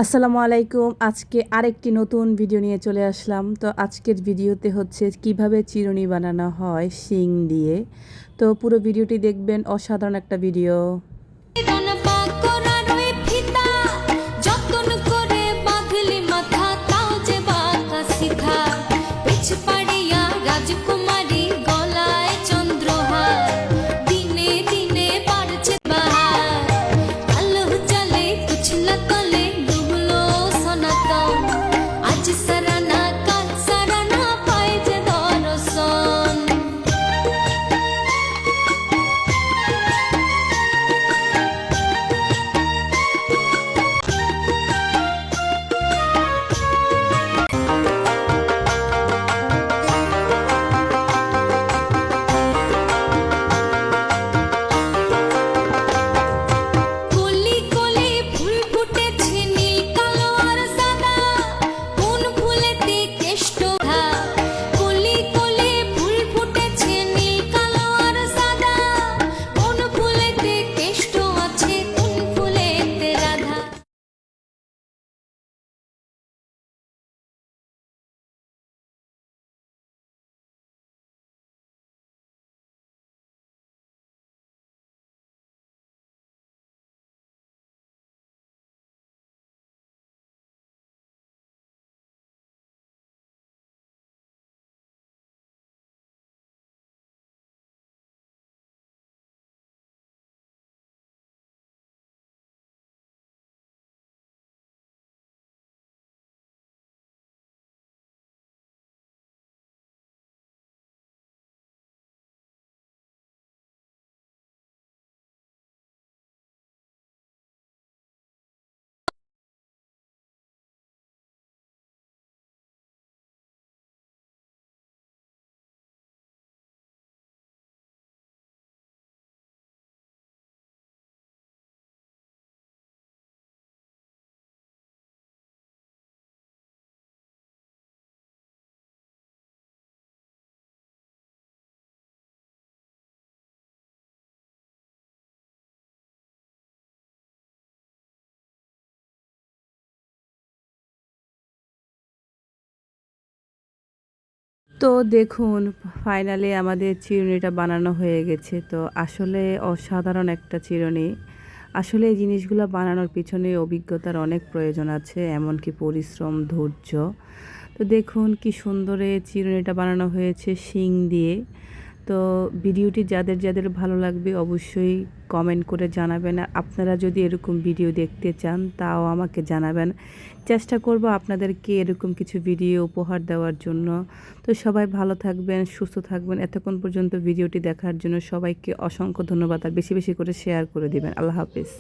আসসালামু আলাইকুম। আজকে আরেকটি নতুন ভিডিও নিয়ে চলে আসলাম। তো আজকের ভিডিওতে হচ্ছে কিভাবে চিরুনি বানানো হয় শিং দিয়ে। তো পুরো ভিডিওটি দেখবেন, অসাধারণ একটা ভিডিও। তো দেখুন, ফাইনালি আমাদের চিরুনিটা বানানো হয়ে গেছে। তো আসলে অসাধারণ একটা চিরুনি। আসলে এই জিনিসগুলো বানানোর পিছনে অভিজ্ঞতার অনেক প্রয়োজন আছে, এমনকি পরিশ্রম, ধৈর্য। তো দেখুন কি সুন্দর এই চিরুনিটা বানানো হয়েছে শিং দিয়ে। তো ভিডিওটি যাদের যাদের ভালো লাগবে অবশ্যই কমেন্ট করে জানাবেন। আর আপনারা যদি এরকম ভিডিও দেখতে চান তাও আমাকে জানাবেন। চেষ্টা করব আপনাদেরকে এরকম কিছু ভিডিও উপহার দেওয়ার জন্য। তো সবাই ভালো থাকবেন, সুস্থ থাকবেন। এতক্ষণ পর্যন্ত ভিডিওটি দেখার জন্য সবাইকে অসংখ্য ধন্যবাদ। আর বেশি বেশি করে শেয়ার করে দিবেন। আল্লাহ হাফেজ।